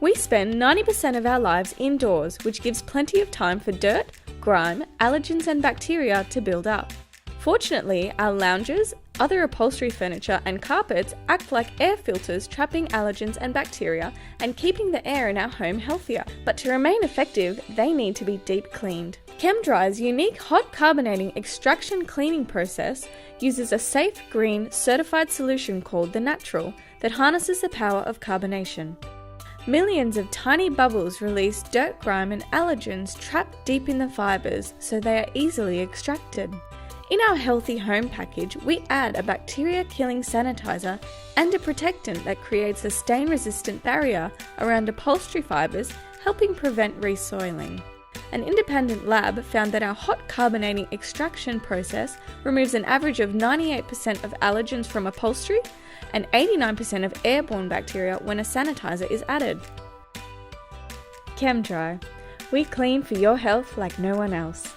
We spend 90% of our lives indoors, which gives plenty of time for dirt, grime, allergens and bacteria to build up. Fortunately, our lounges, other upholstery furniture and carpets act like air filters, trapping allergens and bacteria and keeping the air in our home healthier. But to remain effective, they need to be deep cleaned. Chemdry's unique hot carbonating extraction cleaning process uses a safe, green, certified solution called the Natural that harnesses the power of carbonation. Millions of tiny bubbles release dirt, grime and allergens trapped deep in the fibres, so they are easily extracted. In our healthy home package, we add a bacteria-killing sanitizer and a protectant that creates a stain-resistant barrier around upholstery fibres, helping prevent resoiling. An independent lab found that our hot carbonating extraction process removes an average of 98% of allergens from upholstery and 89% of airborne bacteria when a sanitizer is added. Chemdry. We clean for your health like no one else.